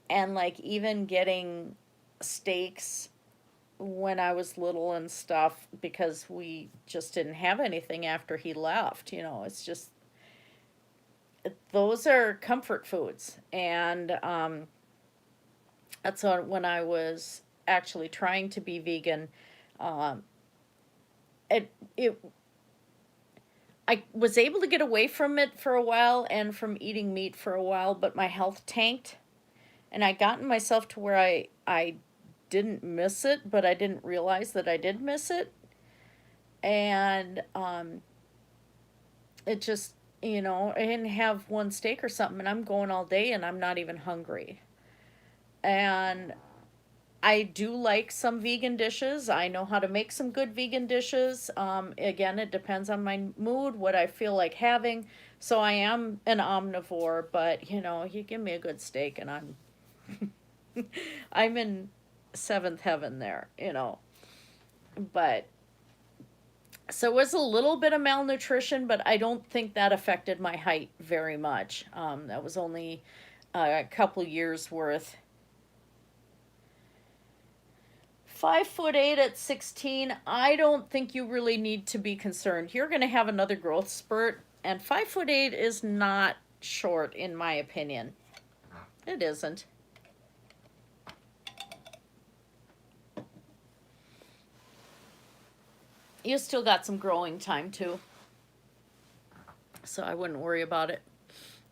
[SPEAKER 1] And like even getting steaks when I was little and stuff, because we just didn't have anything after he left, you know, it's just those are comfort foods. And that's when I was actually trying to be vegan. Um, it I was able to get away from it for a while and from eating meat for a while, but my health tanked, and I gotten myself to where I didn't miss it, but I didn't realize that I did miss it. And it just, you know, I didn't have one steak or something, and I'm going all day and I'm not even hungry. And I do like some vegan dishes. I know how to make some good vegan dishes. Again, it depends on my mood, what I feel like having. So I am an omnivore, but you know, you give me a good steak and I'm in seventh heaven there, you know. But so it was a little bit of malnutrition, but I don't think that affected my height very much. That was only a couple years worth. 5'8" at 16, I don't think you really need to be concerned. You're going to have another growth spurt, and 5'8" is not short, in my opinion. It isn't. You still got some growing time, too. So I wouldn't worry about it.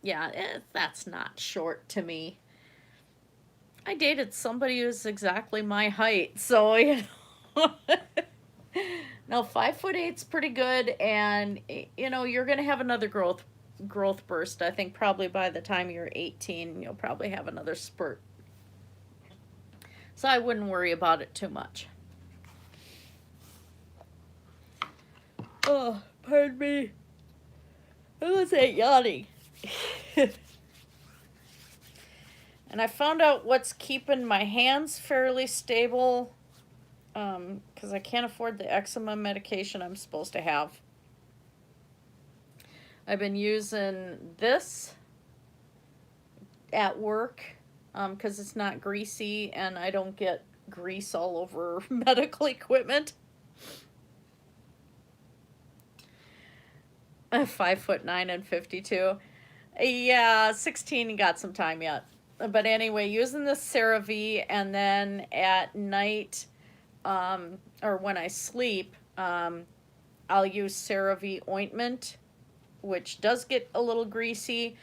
[SPEAKER 1] Yeah, that's not short to me. I dated somebody who's exactly my height, so you know. No, 5'8"'s pretty good, and you know you're gonna have another growth burst. I think probably by the time you're 18, you'll probably have another spurt. So I wouldn't worry about it too much. Oh, pardon me. I was yawning. And I found out what's keeping my hands fairly stable, because I can't afford the eczema medication I'm supposed to have. I've been using this at work, because it's not greasy and I don't get grease all over medical equipment. 5'9" and 52. Yeah, 16 got some time yet. But anyway, using the CeraVe, and then at night, or when I sleep, I'll use CeraVe ointment, which does get a little greasy,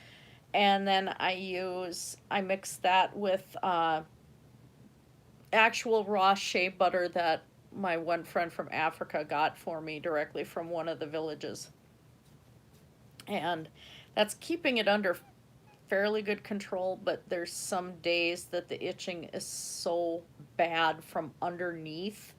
[SPEAKER 1] and then I mix that with actual raw shea butter that my one friend from Africa got for me directly from one of the villages. And that's keeping it under fairly good control, but there's some days that the itching is so bad from underneath.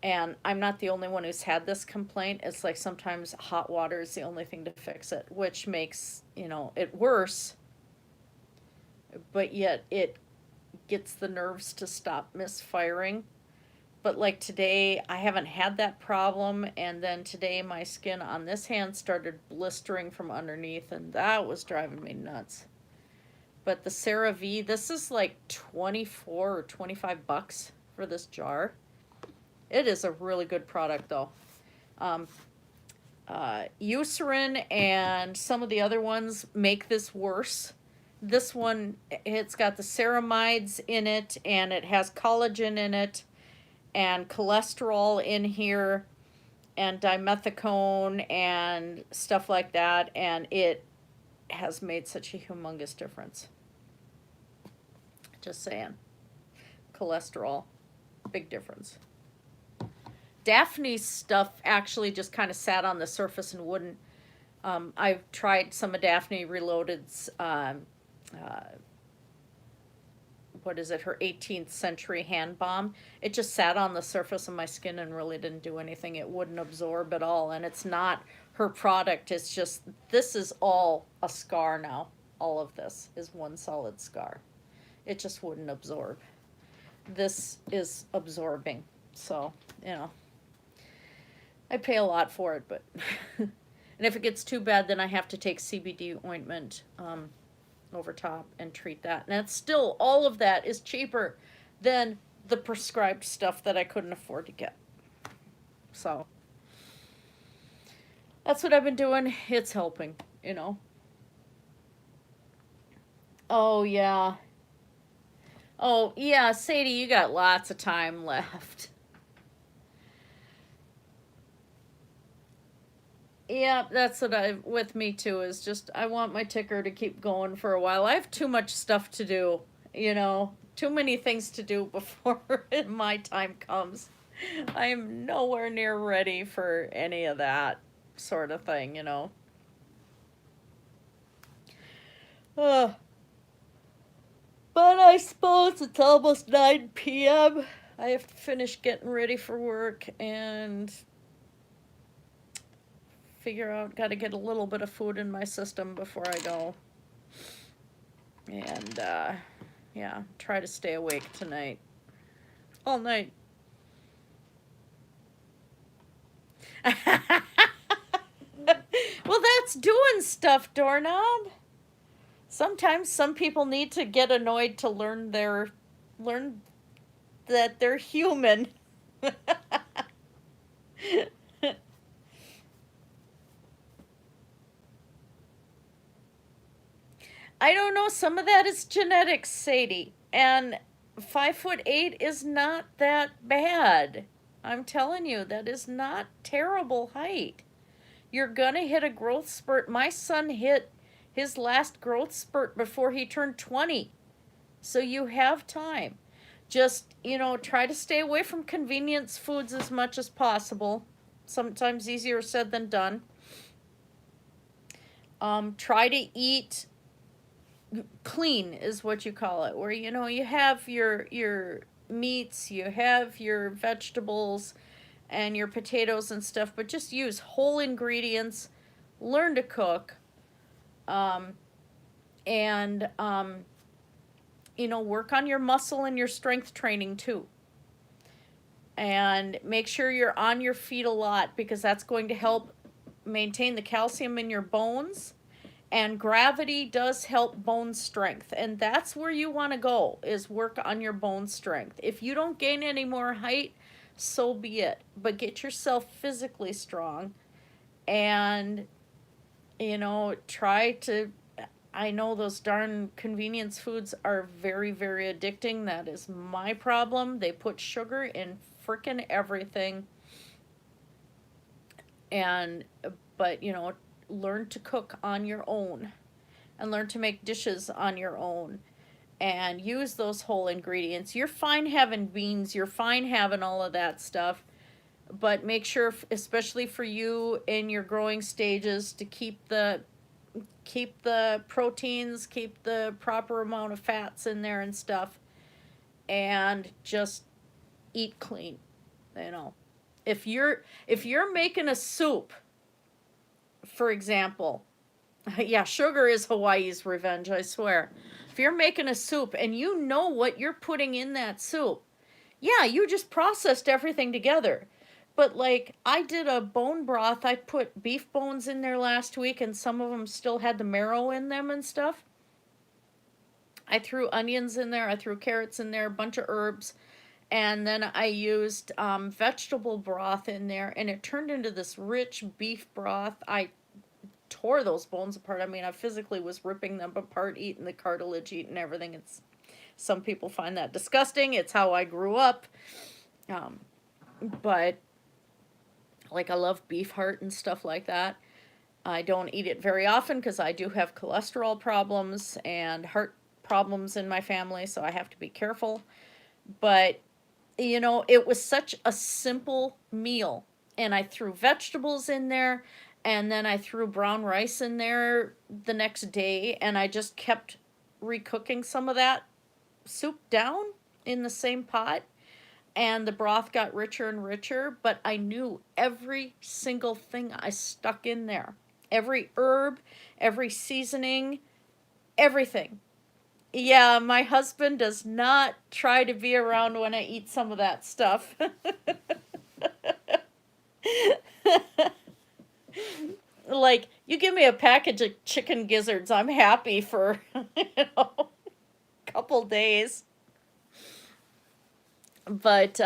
[SPEAKER 1] And I'm not the only one who's had this complaint. It's like sometimes hot water is the only thing to fix it, which makes, it worse, but yet it gets the nerves to stop misfiring. But like today, I haven't had that problem, and then today my skin on this hand started blistering from underneath, and that was driving me nuts. But the CeraVe, this is like 24 or 25 bucks for this jar. It is a really good product though. Eucerin and some of the other ones make this worse. This one, it's got the ceramides in it, and it has collagen in it, and cholesterol in here, and dimethicone and stuff like that, and it has made such a humongous difference. Just saying. Cholesterol, big difference. Daphne's stuff actually just kind of sat on the surface and wouldn't. I've tried some of Daphne Reloaded's, what is it, her 18th century hand balm. It just sat on the surface of my skin and really didn't do anything. It wouldn't absorb at all. And it's not her product. It's just, this is all a scar now. All of this is one solid scar. It just wouldn't absorb. This is absorbing. So, I pay a lot for it, but and if it gets too bad, then I have to take CBD ointment over top and treat that. And it's still, all of that is cheaper than the prescribed stuff that I couldn't afford to get. So that's what I've been doing. It's helping, Oh, yeah. Oh, yeah, Sadie, you got lots of time left. Yeah, that's what with me too, is just, I want my ticker to keep going for a while. I have too much stuff to do, too many things to do before my time comes. I am nowhere near ready for any of that sort of thing, But I suppose it's almost 9 p.m. I have to finish getting ready for work and figure out, got to get a little bit of food in my system before I go. And, yeah, try to stay awake tonight. All night. Well, that's doing stuff, Doorknob. Sometimes some people need to get annoyed to learn that they're human. I don't know, some of that is genetics, Sadie. And 5'8" is not that bad. I'm telling you, that is not terrible height. You're gonna hit a growth spurt. My son hit his last growth spurt before he turned 20. So you have time. Just, try to stay away from convenience foods as much as possible. Sometimes easier said than done. Try to eat clean is what you call it, where you have your meats, you have your vegetables and your potatoes and stuff, but just use whole ingredients. Learn to cook, um, and work on your muscle and your strength training too. And make sure you're on your feet a lot, because that's going to help maintain the calcium in your bones. And gravity does help bone strength, and that's where you want to go, is work on your bone strength. If you don't gain any more height, so be it, but get yourself physically strong. And try to, I know those darn convenience foods are very, very addicting. That is my problem. They put sugar in frickin' everything. And but learn to cook on your own, and learn to make dishes on your own, and use those whole ingredients. You're fine having beans, you're fine having all of that stuff, but make sure, especially for you in your growing stages, to keep the proteins, keep the proper amount of fats in there and stuff, and just eat clean. You know, if you're making a soup, for example, yeah, sugar is Hawaii's revenge, I swear. If you're making a soup and you know what you're putting in that soup, yeah, you just processed everything together. But like, I did a bone broth. I put beef bones in there last week, and some of them still had the marrow in them and stuff. I threw onions in there, I threw carrots in there, a bunch of herbs, and then I used vegetable broth in there, and it turned into this rich beef broth. I tore those bones apart. I mean, I physically was ripping them apart, eating the cartilage, eating everything. It's Some people find that disgusting. It's how I grew up. Um, but like, I love beef heart and stuff like that. I don't eat it very often because I do have cholesterol problems and heart problems in my family, so I have to be careful. But it was such a simple meal. And I threw vegetables in there, and then I threw brown rice in there the next day, and I just kept recooking some of that soup down in the same pot, and the broth got richer and richer, but I knew every single thing I stuck in there. Every herb, every seasoning, everything. Yeah, my husband does not try to be around when I eat some of that stuff. Like, you give me a package of chicken gizzards, I'm happy for, a couple days. But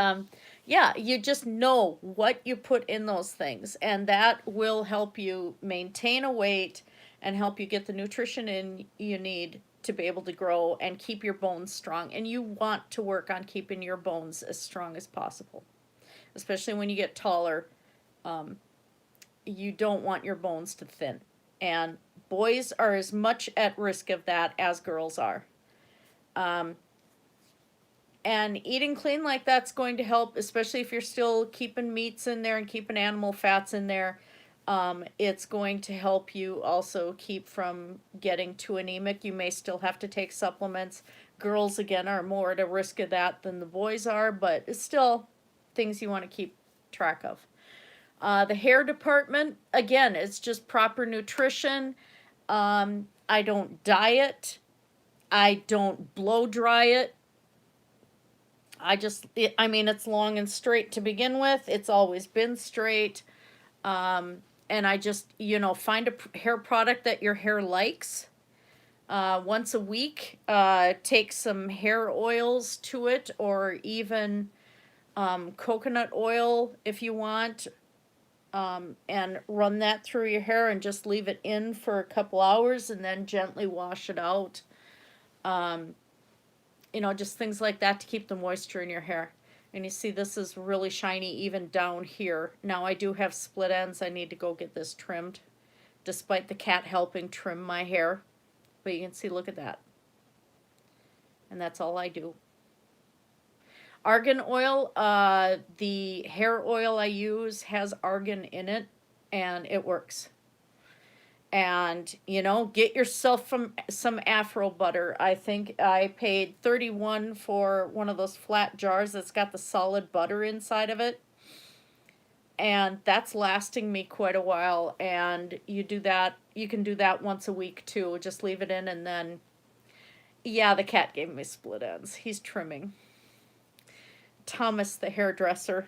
[SPEAKER 1] yeah, you just know what you put in those things, and that will help you maintain a weight and help you get the nutrition in you need to be able to grow and keep your bones strong. And you want to work on keeping your bones as strong as possible, especially when you get taller. Um, you don't want your bones to thin. And boys are as much at risk of that as girls are. Um, and eating clean like that's going to help, especially if you're still keeping meats in there and keeping animal fats in there. It's going to help you also keep from getting too anemic. You may still have to take supplements. Girls, again, are more at a risk of that than the boys are, but it's still things you want to keep track of. The hair department, again, it's just proper nutrition. I don't dye it. I don't blow dry it. I mean, it's long and straight to begin with. It's always been straight. And I just, find a hair product that your hair likes. Once a week, take some hair oils to it, or even coconut oil if you want, and run that through your hair and just leave it in for a couple hours and then gently wash it out. Um, just things like that to keep the moisture in your hair. And you see, this is really shiny even down here. Now I do have split ends. I need to go get this trimmed, despite the cat helping trim my hair. But you can see, look at that. And that's all I do. Argan oil, the hair oil I use has argan in it, and it works. And, you know, get yourself some Afro butter. I think I paid $31 for one of those flat jars that's got the solid butter inside of it. And that's lasting me quite a while. And you do that, you can do that once a week too. Just leave it in, and then, yeah, the cat gave me split ends. He's trimming. Thomas the hairdresser.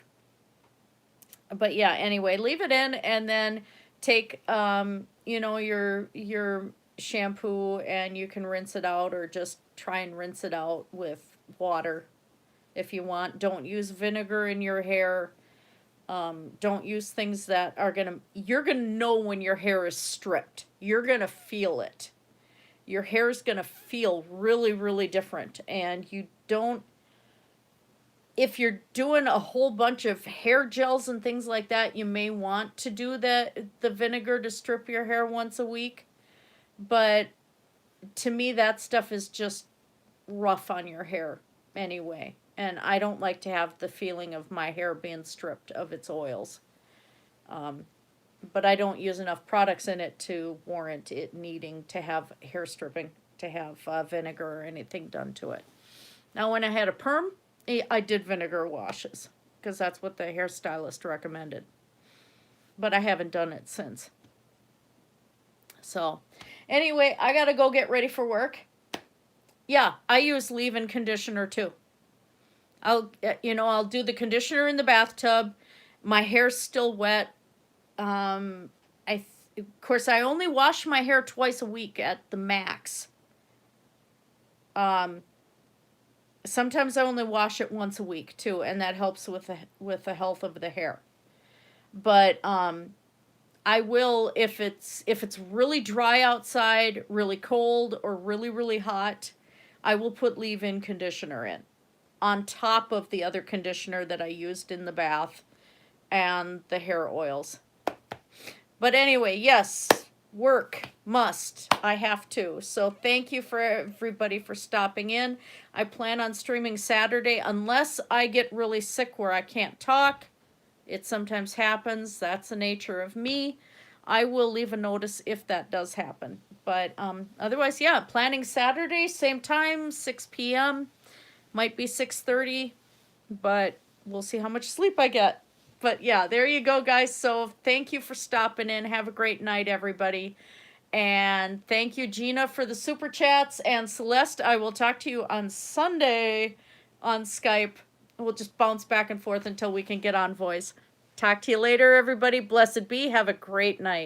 [SPEAKER 1] But yeah, anyway, leave it in, and then take you know, your shampoo, and you can rinse it out, or just try and rinse it out with water if you want. Don't use vinegar in your hair. Don't use things that are you're gonna know when your hair is stripped. You're gonna feel it. Your hair's gonna feel really, really different, and you don't, if you're doing a whole bunch of hair gels and things like that, you may want to do the vinegar to strip your hair once a week. But to me, that stuff is just rough on your hair anyway. And I don't like to have the feeling of my hair being stripped of its oils. But I don't use enough products in it to warrant it needing to have hair stripping, to have vinegar or anything done to it. Now, when I had a perm, I did vinegar washes, because that's what the hairstylist recommended. But I haven't done it since. So, anyway, I gotta go get ready for work. Yeah, I use leave-in conditioner too. I'll do the conditioner in the bathtub. My hair's still wet. Of course, I only wash my hair twice a week at the max. Sometimes I only wash it once a week too, and that helps with the health of the hair. But I will, if it's really dry outside, really cold, or really, really hot, I will put leave-in conditioner in on top of the other conditioner that I used in the bath and the hair oils. But anyway, yes, work must. I have to. So thank you for everybody for stopping in. I plan on streaming Saturday unless I get really sick where I can't talk. It sometimes happens. That's the nature of me. I will leave a notice if that does happen. But otherwise, yeah, planning Saturday, same time, 6 p.m. Might be 6:30, but we'll see how much sleep I get. But yeah, there you go, guys. So thank you for stopping in. Have a great night, everybody. And thank you, Gina, for the super chats. And Celeste, I will talk to you on Sunday on Skype. We'll just bounce back and forth until we can get on voice. Talk to you later, everybody. Blessed be. Have a great night.